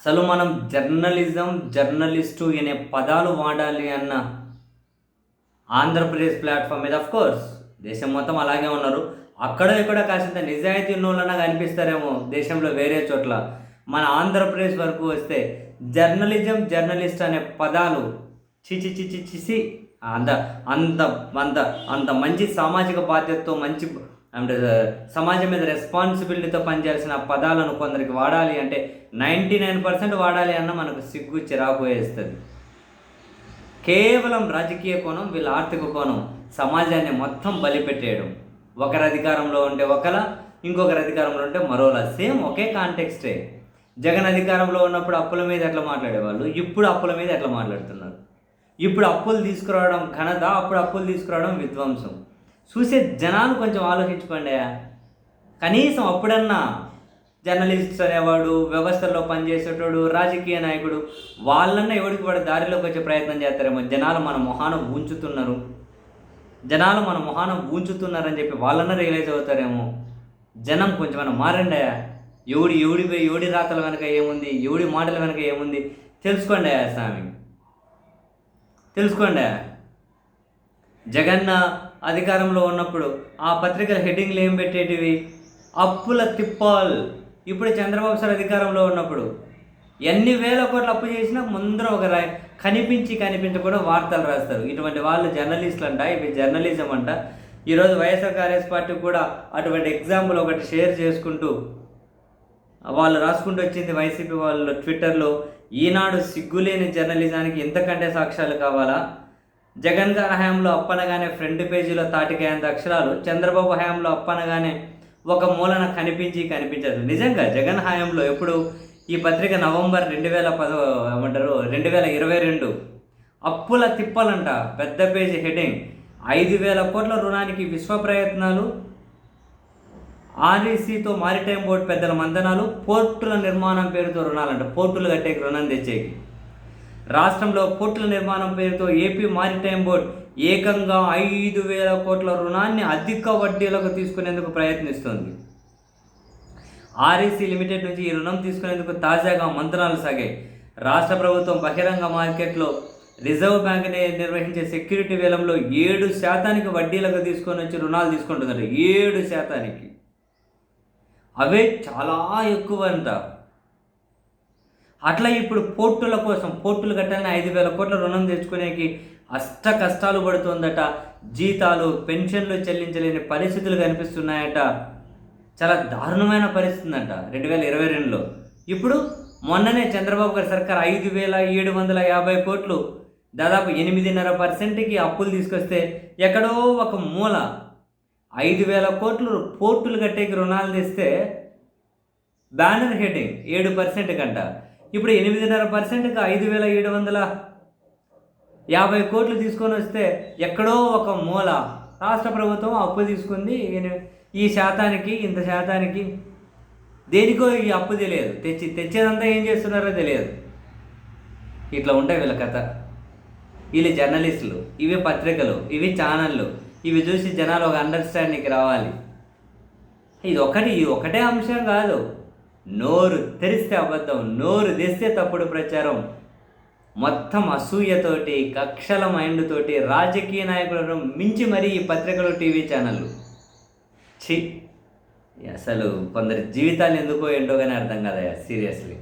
అసలు మనం journalism, journalist అనే పదాలు వాడాలి అన్న ఆంధ్రప్రదేశ్ ప్లాట్‌ఫామ్ మీద ఆఫ్‌కోర్స్ దేశం మొత్తం అలాగే ఉన్నారు. అక్కడో ఇక్కడో కాసింత నిజాయితీ ఉన్నోళ్ళన్నా కనిపిస్తారేమో దేశంలో వేరే చోట్ల. మన ఆంధ్రప్రదేశ్ వరకు వస్తే జర్నలిజం, జర్నలిస్ట్ అనే పదాలు ఛీ! ఛీ! ఛీ! ఛీ! ఛీ! ఛీ! అంత అంత అంత అంత మంచి సామాజిక బాధ్యతతో మంచి అంటే సమాజం మీద రెస్పాన్సిబిలిటీతో పనిచేయాల్సిన పదాలను కొందరికి వాడాలి అంటే 99% వాడాలి అన్న మనకు సిగ్గు, చిరాకు వేస్తది. కేవలం రాజకీయ కోణం, వీళ్ళ ఆర్థిక కోణం సమాజాన్ని మొత్తం బలిపెట్టేయడం. ఒకరి అధికారంలో ఉంటే ఒకలా, ఇంకొకరి అధికారంలో ఉంటే మరోలా. సేమ్ ఒకే కాంటెక్స్టే. జగన్ అధికారంలో ఉన్నప్పుడు అప్పుల మీద ఎట్లా మాట్లాడేవాళ్ళు, ఇప్పుడు అప్పుల మీద ఎట్లా మాట్లాడుతున్నారు. ఇప్పుడు అప్పులు తీసుకురావడం ఘనత, అప్పుడు అప్పులు తీసుకురావడం విధ్వంసం. చూసే జనాలు కొంచెం ఆలోచించుకోండి. కనీసం అప్పుడన్నా జర్నలిస్ట్ అనేవాడు, వ్యవస్థల్లో పనిచేసేటోడు, రాజకీయ నాయకుడు వాళ్ళన్నా ఎవడికి వాడు దారిలోకి వచ్చే ప్రయత్నం చేస్తారేమో. జనాలు మన మొహాన ఊంచుతున్నారని చెప్పి వాళ్ళన్నా రియలైజ్ అవుతారేమో. జనం కొంచెం మారండి. ఎవడి రాతల వెనక ఏముంది, ఎవడి మాటల వెనక ఏముంది తెలుసుకోండి స్వామి, తెలుసుకోండి. జగన్ అధికారంలో ఉన్నప్పుడు ఆ పత్రికల హెడ్డింగ్లు ఏం పెట్టేటివి, అప్పుల తిప్పాల్. ఇప్పుడు చంద్రబాబు సార్ అధికారంలో ఉన్నప్పుడు ఎన్ని వేల కోట్లు అప్పు చేసినా ముందర ఒక కనిపించకుండా వార్తలు రాస్తారు. ఇటువంటి వాళ్ళు జర్నలిస్టులు అంట, ఇవి జర్నలిజం అంట. ఈరోజు వైఎస్ఆర్ కాంగ్రెస్ పార్టీ కూడా అటువంటి ఎగ్జాంపుల్ ఒకటి షేర్ చేసుకుంటూ వాళ్ళు రాసుకుంటూ వచ్చింది. వైసీపీ వాళ్ళు ట్విట్టర్లో, ఈనాడు సిగ్గులేని జర్నలిజానికి ఇంతకంటే సాక్ష్యాలు కావాలా? జగన్ గారి హయాంలో అప్పనగానే ఫ్రంట్ పేజీలో తాటికాయంత అక్షరాలు, చంద్రబాబు హయాంలో అప్పనగానే ఒక మూలన కనిపించదు. నిజంగా జగన్ హయాంలో ఎప్పుడు ఈ పత్రిక నవంబర్ 2022 అప్పుల తిప్పలంట, పెద్ద పేజీ హెడ్డింగ్, 5,000 కోట్ల రుణానికి విశ్వ ప్రయత్నాలు, ఆర్ఈసీతో మారిటైమ్ బోర్డు పెద్దల మంతనాలు, పోర్టుల నిర్మాణం పేరుతో రుణాలంట. పోర్టులు కట్టేకి రుణం తెచ్చేకి రాష్ట్రంలో పోర్టుల నిర్మాణం పేరుతో ఏపీ మారిటైమ్ బోర్డు ఏకంగా 5,000 కోట్ల రుణాన్ని అధిక వడ్డీలకు తీసుకునేందుకు ప్రయత్నిస్తోంది. ఆర్ఈసీ లిమిటెడ్ నుంచి ఈ రుణం తీసుకునేందుకు తాజాగా మంతనాలు సాగాయి. రాష్ట్ర ప్రభుత్వం బహిరంగ మార్కెట్లో రిజర్వ్ బ్యాంక్ నిర్వహించే సెక్యూరిటీ వేలంలో 7% వడ్డీలకు తీసుకొని వచ్చి రుణాలు తీసుకుంటుందంట. 7%. అవే చాలా ఎక్కువ అంట. అట్లా ఇప్పుడు పోర్టులు కట్టాలని 5,000 కోట్ల రుణం తెచ్చుకునేకి అష్ట కష్టాలు పడుతుందట. జీతాలు, పెన్షన్లు చెల్లించలేని పరిస్థితులు కనిపిస్తున్నాయట. చాలా దారుణమైన పరిస్థితి అంట 2022లో. ఇప్పుడు మొన్ననే చంద్రబాబు గారి సర్కార్ 5,750 కోట్లు, దాదాపు 8.5%కి అప్పులు తీసుకొస్తే ఎక్కడో ఒక మూల 5,000 కోట్లు పోర్టులు కట్టేకి రుణాలు తెస్తే బ్యానర్ హెడ్డింగ్ 7% కంట. ఇప్పుడు 8.5%కి 5,750 కోట్లు తీసుకొని వస్తే ఎక్కడో ఒక మూల రాష్ట్ర ప్రభుత్వం అప్పు తీసుకుంది. ఈ శాతానికి, ఇంత శాతానికి దేనికో ఈ అప్పు తెలియదు. తెచ్చేదంతా ఏం చేస్తున్నారో తెలియదు. ఇట్లా ఉంటాయి వీళ్ళ కథ. వీళ్ళు జర్నలిస్టులు, ఇవి పత్రికలు, ఇవి ఛానళ్ళు, ఇవి చూసి జనాలు ఒక అండర్స్టాండింగ్కి రావాలి. ఇది ఒకటే అంశం కాదు. నోరు తెరిస్తే అబద్ధం, నోరు తెస్తే తప్పుడు ప్రచారం, మొత్తం అసూయతోటి, కక్షల మైండ్తోటి రాజకీయ నాయకులను మించి మరీ ఈ పత్రికలు, టీవీ ఛానళ్ళు. అసలు కొందరి జీవితాలు ఎందుకో ఏంటో కానీ అర్థం కదా సీరియస్లీ.